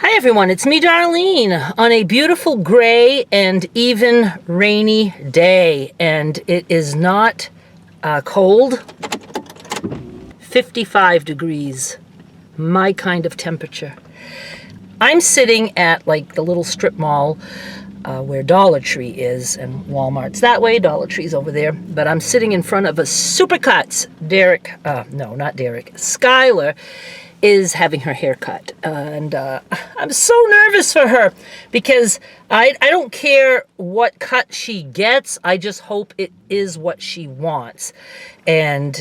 Hi everyone, it's me Darlene on a beautiful gray and even rainy day, and it is not cold. 55 degrees, my kind of temperature. I'm sitting at like the little strip mall where Dollar Tree is, and Walmart's that way, Dollar Tree's over there, but I'm sitting in front of a Supercuts. Skylar is having her hair cut, and I'm so nervous for her because I don't care what cut she gets. I just hope it is what she wants. And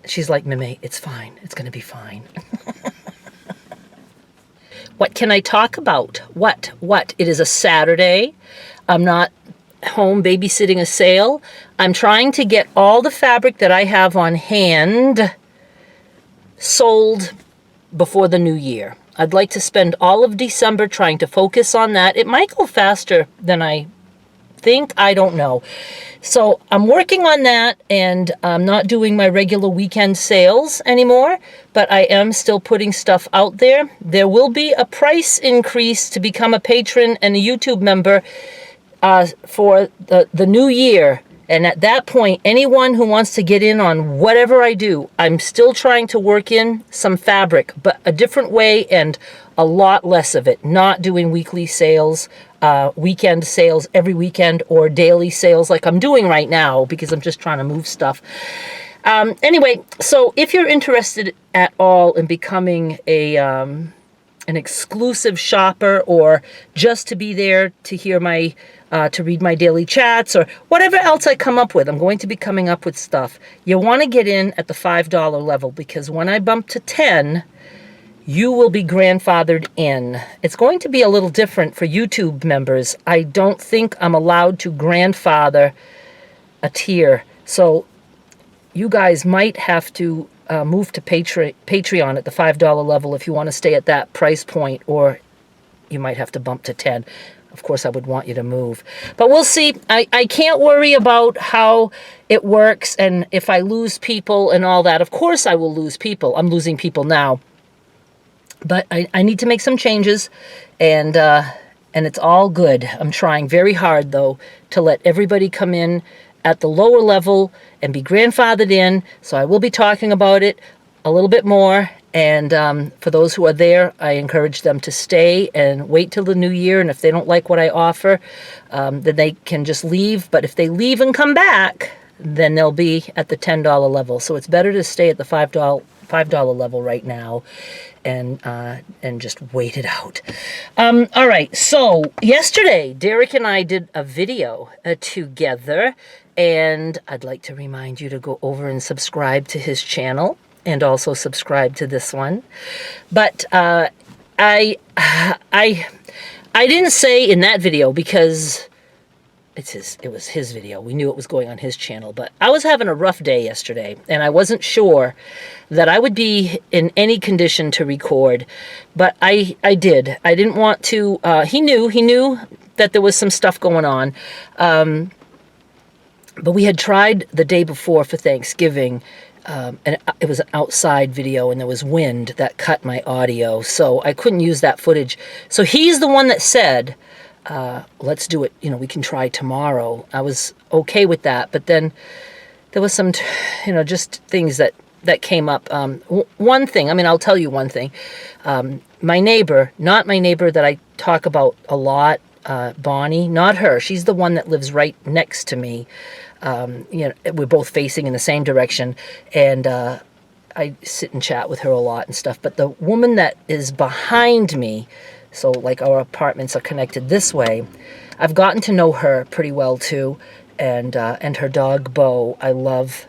she's like, Mimi, it's fine. It's going to be fine. What can I talk about? What? It is a Saturday. I'm not home babysitting a sale. I'm trying to get all the fabric that I have on hand sold before the new year. I'd like to spend all of December trying to focus on that. It might go faster than I think. I don't know. So I'm working on that, and I'm not doing my regular weekend sales anymore, but I am still putting stuff out there. There will be a price increase to become a patron and a YouTube member for the new year. And at that point, anyone who wants to get in on whatever I do, I'm still trying to work in some fabric, but a different way and a lot less of it. Not doing weekly sales, weekend sales every weekend, or daily sales like I'm doing right now because I'm just trying to move stuff. Anyway, so if you're interested at all in becoming an exclusive shopper, or just to be there to hear my to read my daily chats or whatever else I come up with, I'm going to be coming up with stuff. You want to get in at the $5 level, because when I bump to 10, you will be grandfathered in. It's going to be a little different for YouTube members. I don't think I'm allowed to grandfather a tier. So you guys might have to move to Patreon at the $5 level if you want to stay at that price point, or you might have to bump to 10. Of course, I would want you to move. But we'll see. I can't worry about how it works and if I lose people and all that. Of course I will lose people. I'm losing people now. But I need to make some changes, and it's all good. I'm trying very hard, though, to let everybody come in at the lower level and be grandfathered in. So I will be talking about it a little bit more. And for those who are there, I encourage them to stay and wait till the new year. And if they don't like what I offer, then they can just leave. But if they leave and come back, then they'll be at the $10 level. So it's better to stay at the $5 level right now and just wait it out. All right. So yesterday, Derek and I did a video together, and I'd like to remind you to go over and subscribe to his channel, and also subscribe to this one. But I didn't say in that video, because it was his video. We knew it was going on his channel. But I was having a rough day yesterday, and I wasn't sure that I would be in any condition to record. But I did. I didn't want to. He knew that there was some stuff going on. But we had tried the day before for Thanksgiving, and it was an outside video, and there was wind that cut my audio, so I couldn't use that footage. So he's the one that said, let's do it, we can try tomorrow. I was okay with that, but then there was some, just things that came up. One thing, I'll tell you one thing. My neighbor, not my neighbor that I talk about a lot, Bonnie, not her. She's the one that lives right next to me. We're both facing in the same direction, and I sit and chat with her a lot and stuff. But the woman that is behind me, so like our apartments are connected this way, I've gotten to know her pretty well too, and her dog Bo. I love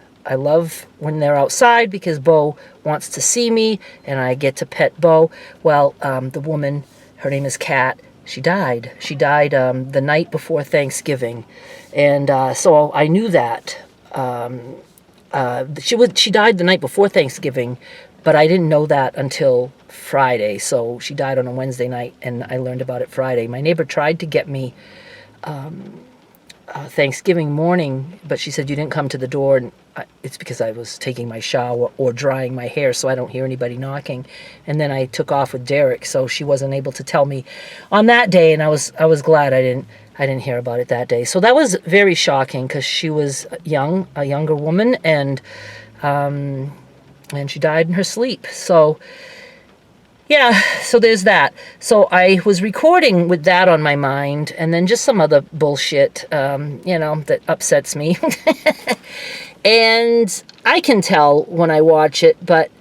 when they're outside because Bo wants to see me, and I get to pet Bo. Well, the woman, her name is Kat. She died. She died the night before Thanksgiving, and so I knew that. She died the night before Thanksgiving, but I didn't know that until Friday. So she died on a Wednesday night, and I learned about it Friday. My neighbor tried to get me Thanksgiving morning, but she said you didn't come to the door, and it's because I was taking my shower or drying my hair, so I don't hear anybody knocking. And then I took off with Derek, so she wasn't able to tell me on that day, and I was glad I didn't hear about it that day. So that was very shocking because she was young, a younger woman, and she died in her sleep. So yeah, so there's that. So I was recording with that on my mind, and then just some other bullshit, that upsets me. And I can tell when I watch it, but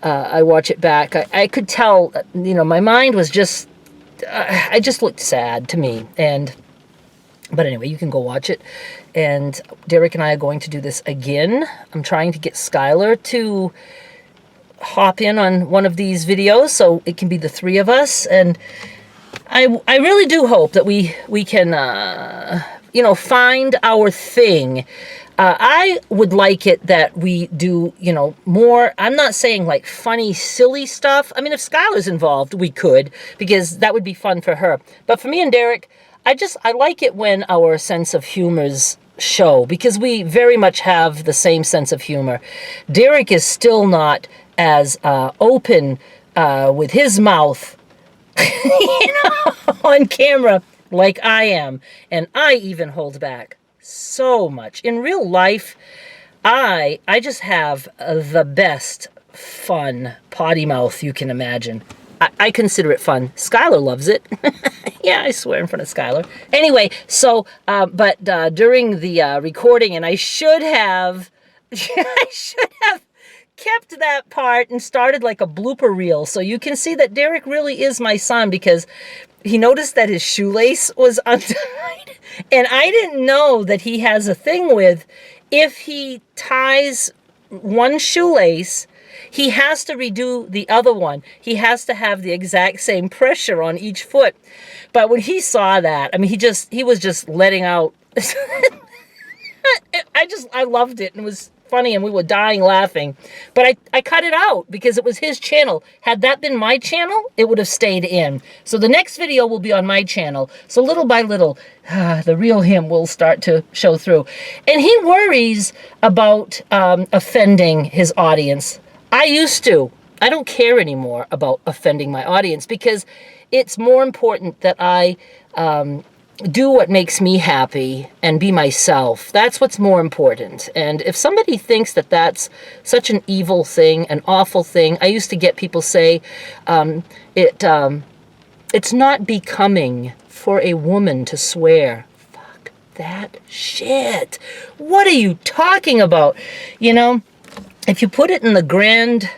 I watch it back. I could tell, my mind was just, I just looked sad to me. But anyway, you can go watch it. And Derek and I are going to do this again. I'm trying to get Skylar to hop in on one of these videos so it can be the three of us, and I really do hope that we can find our thing. I would like it that we do more. I'm not saying like funny silly stuff. I mean, if Skylar's involved we could, because that would be fun for her, but for me and Derek, I like it when our sense of humor's show, because we very much have the same sense of humor. Derek is still not as open with his mouth on camera like I am, and I even hold back so much. In real life, I just have the best fun potty mouth you can imagine. I consider it fun. Skylar loves it. Yeah, I swear in front of Skylar. Anyway, so, but during the recording, and I should have kept that part and started like a blooper reel, so you can see that Derek really is my son, because he noticed that his shoelace was untied, and I didn't know that he has a thing with, if he ties one shoelace, he has to redo the other one. He has to have the exact same pressure on each foot. But when he saw that, I mean, he was just letting out. I loved it, and it was funny, and we were dying laughing. But I cut it out because it was his channel. Had that been my channel, it would have stayed in. So the next video will be on my channel. So little by little, the real him will start to show through. And he worries about offending his audience. I used to. I don't care anymore about offending my audience, because it's more important that I do what makes me happy and be myself. That's what's more important. And if somebody thinks that that's such an evil thing, an awful thing, I used to get people say, it's not becoming for a woman to swear. Fuck that shit. What are you talking about? If you put it in the grand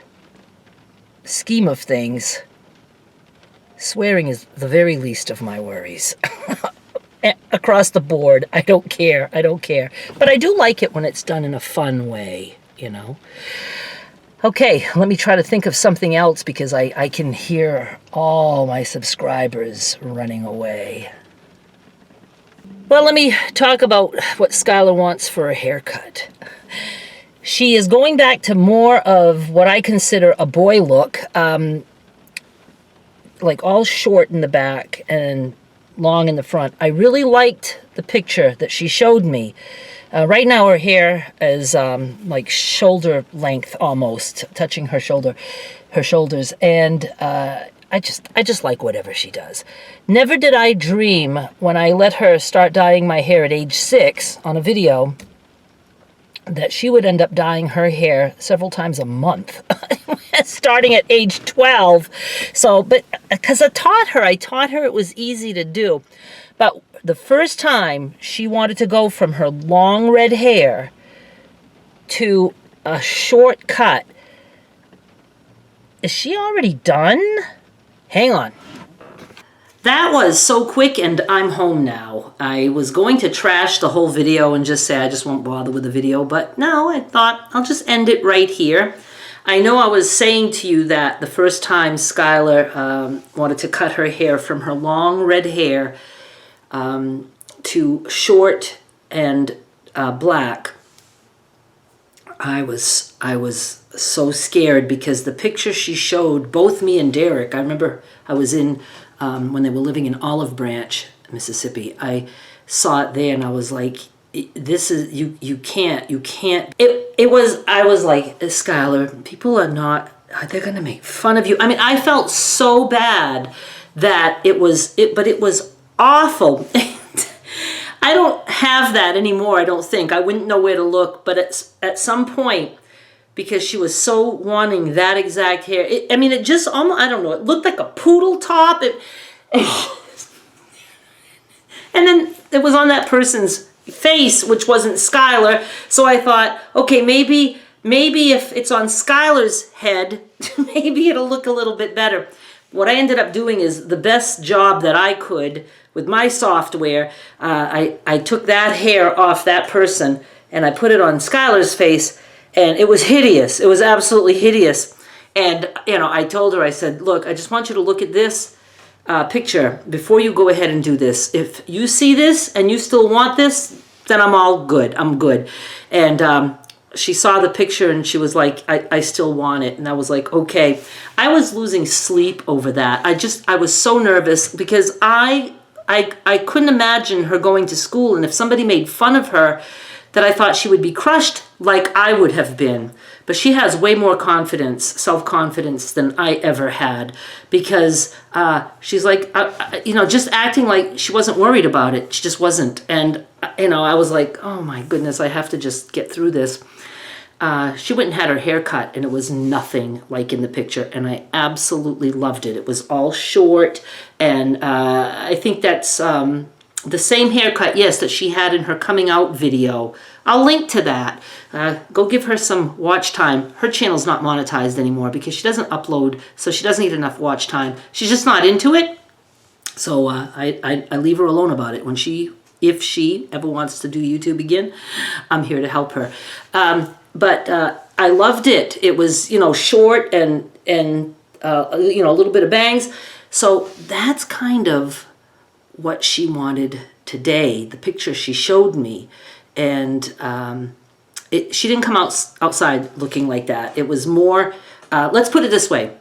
scheme of things, swearing is the very least of my worries. Across the board, I don't care. But I do like it when it's done in a fun way, Okay, let me try to think of something else, because I can hear all my subscribers running away. Well, let me talk about what Skylar wants for a haircut. She is going back to more of what I consider a boy look, like all short in the back and long in the front. I really liked the picture that she showed me. Right now her hair is like shoulder length, almost touching her shoulders, and I just like whatever she does. Never did I dream, when I let her start dyeing my hair at age 6 on a video, that she would end up dyeing her hair several times a month, starting at age 12. So, but because I taught her it was easy to do. But the first time she wanted to go from her long red hair to a short cut, is she already done? Hang on. That was so quick, and I'm home now. I was going to trash the whole video and just say I just won't bother with the video, but no, I thought I'll just end it right here. I know I was saying to you that the first time Skylar wanted to cut her hair from her long red hair to short and black, I was so scared, because the picture she showed, both me and Derek, I remember I was in, when they were living in Olive Branch, Mississippi, saw it there, and I was like, this is, you can't. I was like, Skylar, people are not, they're gonna make fun of you. I mean, I felt so bad that but it was awful. I don't have that anymore, I don't think. I wouldn't know where to look, but at some point, because she was so wanting that exact hair, it just almost, I don't know, it looked like a poodle top. And then it was on that person's face, which wasn't Skylar. So I thought, okay, maybe if it's on Skylar's head, maybe it'll look a little bit better. What I ended up doing is the best job that I could with my software. I took that hair off that person and I put it on Skylar's face, and it was hideous. It was absolutely hideous. And, I told her, I said, look, I just want you to look at this picture before you go ahead and do this. If you see this and you still want this, then I'm all good. I'm good. And she saw the picture and she was like, I still want it. And I was like, okay. I was losing sleep over that. I was so nervous because I couldn't imagine her going to school, and if somebody made fun of her, that I thought she would be crushed like I would have been. But she has way more confidence, self-confidence than I ever had, because she's like, just acting like she wasn't worried about it. She just wasn't. And, I was like, oh my goodness, I have to just get through this. She went and had her hair cut, and it was nothing like in the picture, and I absolutely loved it. It was all short, and I think that's the same haircut, yes, that she had in her coming out video. I'll link to that. Go give her some watch time. Her channel's not monetized anymore because she doesn't upload, so she doesn't need enough watch time. She's just not into it. So I leave her alone about it. If she ever wants to do YouTube again, I'm here to help her. But I loved it. It was, short and a little bit of bangs. So that's kind of what she wanted today, the picture she showed me. And she didn't come outside looking like that. It was more, let's put it this way.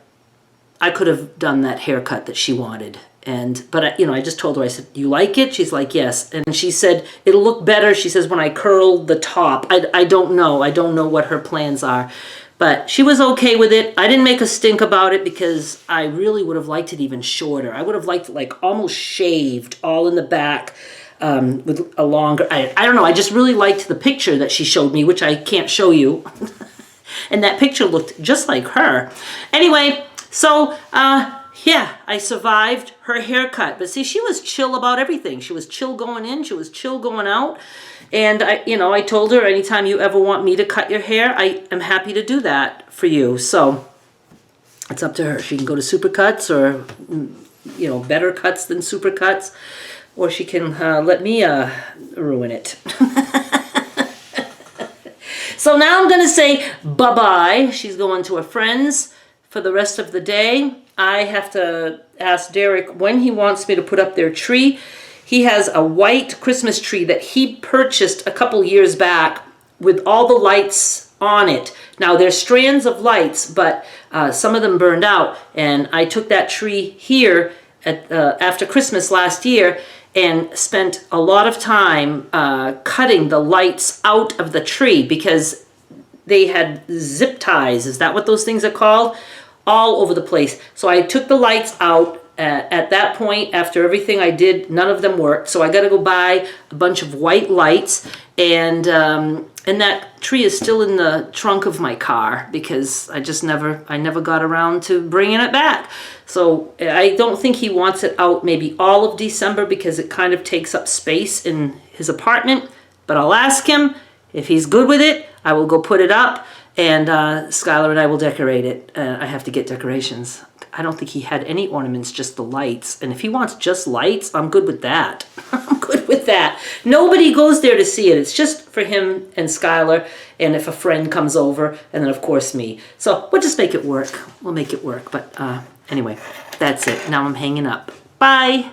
I could have done that haircut that she wanted. But I just told her, I said, you like it? She's like, yes. And she said, it'll look better, she says, when I curl the top. I don't know. I don't know what her plans are. But she was okay with it. I didn't make a stink about it because I really would have liked it even shorter. I would have liked it like almost shaved all in the back with a longer, I don't know. I just really liked the picture that she showed me, which I can't show you. And that picture looked just like her. Anyway, so yeah, I survived her haircut. But see, she was chill about everything. She was chill going in. She was chill going out. And I told her, anytime you ever want me to cut your hair, I am happy to do that for you. So it's up to her. She can go to Supercuts or, better cuts than Supercuts. Or she can let me ruin it. So now I'm going to say bye-bye. She's going to her friends for the rest of the day. I have to ask Derek when he wants me to put up their tree. He has a white Christmas tree that he purchased a couple years back with all the lights on it. Now, there's strands of lights, but some of them burned out. And I took that tree here after Christmas last year and spent a lot of time cutting the lights out of the tree because they had zip ties. Is that what those things are called? All over the place. So I took the lights out. At that point, after everything I did, none of them worked. So I got to go buy a bunch of white lights, and that tree is still in the trunk of my car because I never got around to bringing it back. So I don't think he wants it out maybe all of December because it kind of takes up space in his apartment. But I'll ask him if he's good with it. I will go put it up, and Skylar and I will decorate it. I have to get decorations. I don't think he had any ornaments, just the lights. And if he wants just lights, I'm good with that. I'm good with that. Nobody goes there to see it. It's just for him and Skylar, and if a friend comes over, and then, of course, me. So we'll just make it work. We'll make it work. But anyway, that's it. Now I'm hanging up. Bye.